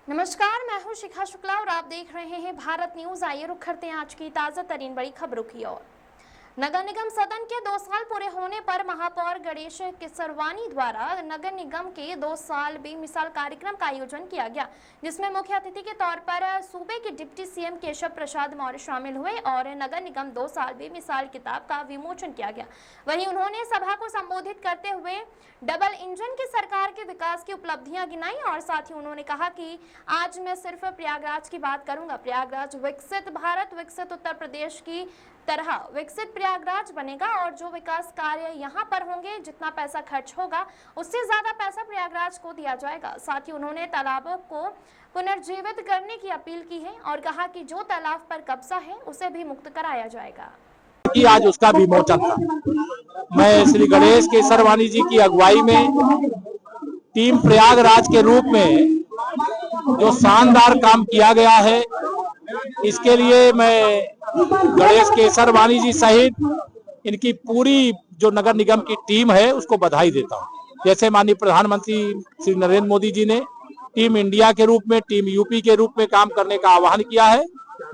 नमस्कार, मैं हूं शिखा शुक्ला और आप देख रहे हैं भारत न्यूज। आइए रुक करते हैं आज की ताजा तरीन बड़ी खबरों की ओर। नगर निगम सदन के 2 साल पूरे होने पर महापौर गणेश किसरवानी द्वारा नगर निगम के 2 साल बेमिसाल कार्यक्रम का आयोजन किया गया, जिसमें मुख्य अतिथि के तौर पर सूबे के डिप्टी सीएम केशव प्रसाद मौर्य शामिल हुए और नगर निगम 2 साल बेमिसाल किताब का विमोचन किया गया। वहीं उन्होंने सभा को संबोधित करते हुए डबल इंजन की सरकार के विकास की उपलब्धियां गिनाई और साथ ही उन्होंने कहा कि आज मैं सिर्फ प्रयागराज की बात करूंगा। प्रयागराज विकसित भारत, विकसित उत्तर प्रदेश की तरह विकसित प्रयागराज बनेगा और जो विकास कार्य यहाँ पर होंगे, जितना पैसा खर्च होगा उससे ज्यादा पैसा प्रयागराज को दिया जाएगा। साथ ही उन्होंने तालाबों को पुनर्जीवित करने की अपील की है और कहा कि जो तालाब पर कब्जा है उसे भी मुक्त कराया जाएगा। कि आज उसका विमोचन था। मैं श्री गणेश केसरवानी जी की अगुवाई में टीम प्रयागराज के रूप में जो शानदार काम किया गया है, इसके लिए मैं गणेश केसरवानी जी सहित इनकी पूरी जो नगर निगम की टीम है उसको बधाई देता हूँ। जैसे माननीय प्रधानमंत्री श्री नरेंद्र मोदी जी ने टीम इंडिया के रूप में, टीम यूपी के रूप में काम करने का आह्वान किया है,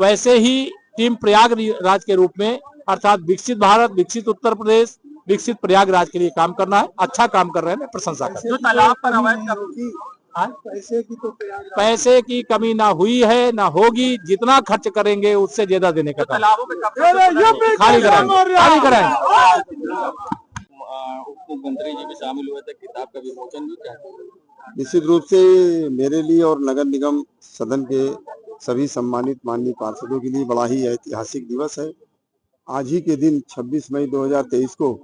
वैसे ही टीम प्रयागराज के रूप में अर्थात विकसित भारत, विकसित उत्तर प्रदेश, विकसित प्रयागराज के लिए काम करना है। अच्छा काम कर रहे हैं, मैं प्रशंसा करता हूं। जो तालाब पर अवैध पैसे की कमी ना हुई है ना होगी। जितना खर्च करेंगे उससे ज्यादा देने का काम खाली कराएंगे। उप मुख्यमंत्री जी भी शामिल हुए थे, किताब का विमोचन भी क्या? निश्चित रूप से मेरे लिए और नगर निगम सदन के सभी सम्मानित माननीय पार्षदों के लिए बड़ा ही ऐतिहासिक दिवस है। आज ही के दिन 26 मई 2023 को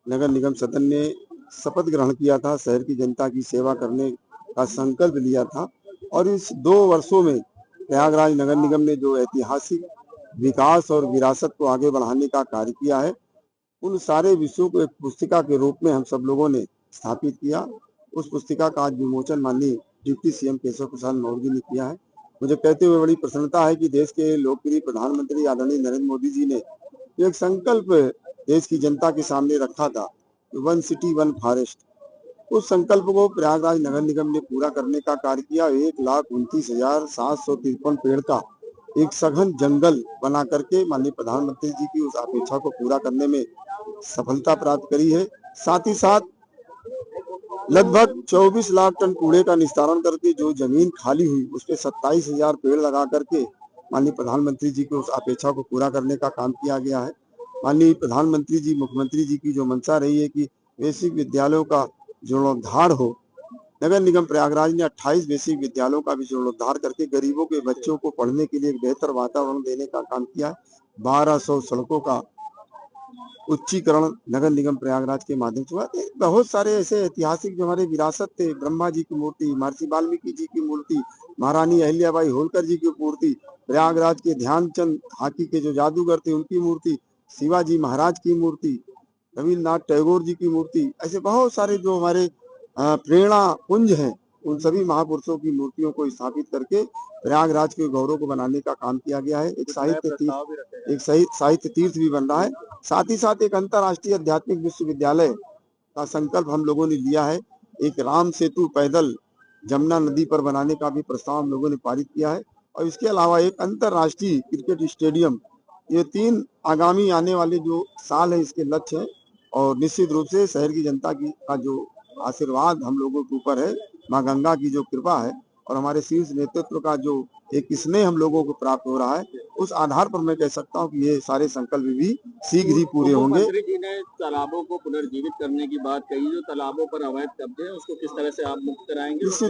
नगर निगम सदन ने शपथ ग्रहण किया था, शहर की जनता की सेवा करने का संकल्प लिया था और इस 2 वर्षों में प्रयागराज नगर निगम ने जो ऐतिहासिक विकास और विरासत को आगे बढ़ाने का कार्य किया है, उन सारे विषयों को एक पुस्तिका के रूप में हम सब लोगों ने स्थापित किया। उस पुस्तिका का आज विमोचन माननीय डिप्टी सीएम केशव प्रसाद मौर्य जी ने किया है। मुझे कहते हुए बड़ी प्रसन्नता है कि देश के लोकप्रिय प्रधानमंत्री आदरणीय नरेंद्र मोदी जी ने एक संकल्प देश की जनता के सामने रखा था, 1 सिटी 1 फॉरेस्ट। उस संकल्प को प्रयागराज नगर निगम ने पूरा करने का कार्य किया। 1,29,753 पेड़ का एक सघन जंगल बना करके माननीय प्रधानमंत्री जी की उस अपेक्षा को पूरा करने में सफलता प्राप्त करी है। साथ ही साथ लगभग 24 लाख टन कूड़े का निस्तारण करके जो जमीन खाली हुई उस पे 27,000 पेड़ लगा करके माननीय प्रधानमंत्री जी की उस अपेक्षा को पूरा करने का काम किया गया है। माननीय प्रधानमंत्री जी, मुख्यमंत्री जी की जो मंशा रही है कि बेसिक विद्यालयों का जीर्णोद्धार हो, नगर निगम प्रयागराज ने 28 बेसिक विद्यालयों का भी जीर्णोद्धार करके गरीबों के बच्चों को पढ़ने के लिए एक बेहतर वातावरण देने का काम किया है। 1200 सड़कों का उच्चीकरण नगर निगम प्रयागराज के माध्यम से हुआ। बहुत सारे ऐसे ऐतिहासिक जो हमारे विरासत थे, ब्रह्मा जी की मूर्ति, महर्षि वाल्मीकि जी की मूर्ति, महारानी अहिल्याबाई होलकर जी की मूर्ति, प्रयागराज के ध्यानचंद हॉकी के जो जादूगर थे उनकी मूर्ति, शिवाजी महाराज की मूर्ति, रविन्द्रनाथ टैगोर जी की मूर्ति, ऐसे बहुत सारे जो हमारे प्रेरणा पुंज हैं, उन सभी महापुरुषों की मूर्तियों को स्थापित करके प्रयागराज के गौरव को बनाने का काम किया गया है। एक साहित्य तीर्थ भी बन रहा है। साथ ही साथ एक अंतर्राष्ट्रीय आध्यात्मिक विश्वविद्यालय का संकल्प हम लोगों ने लिया है। एक राम सेतु पैदल जमुना नदी पर बनाने का भी प्रस्ताव हम लोगों ने पारित किया है और इसके अलावा एक अंतर्राष्ट्रीय क्रिकेट स्टेडियम, ये 3 आगामी आने वाले जो साल है इसके लक्ष्य है। और निश्चित रूप से शहर की जनता की का जो आशीर्वाद हम लोगों के ऊपर है, माँ गंगा की जो कृपा है और हमारे शीर्ष नेतृत्व का जो एक स्नेह हम लोगों को प्राप्त हो रहा है, उस आधार पर मैं कह सकता हूं कि ये सारे संकल्प भी शीघ्र ही पूरे होंगे। मुख्यमंत्री जी ने तालाबों को पुनर्जीवित करने की बात कही, जो तालाबों पर अवैध कब्जे हैं उसको किस तरह से आप मुक्त कराएंगे?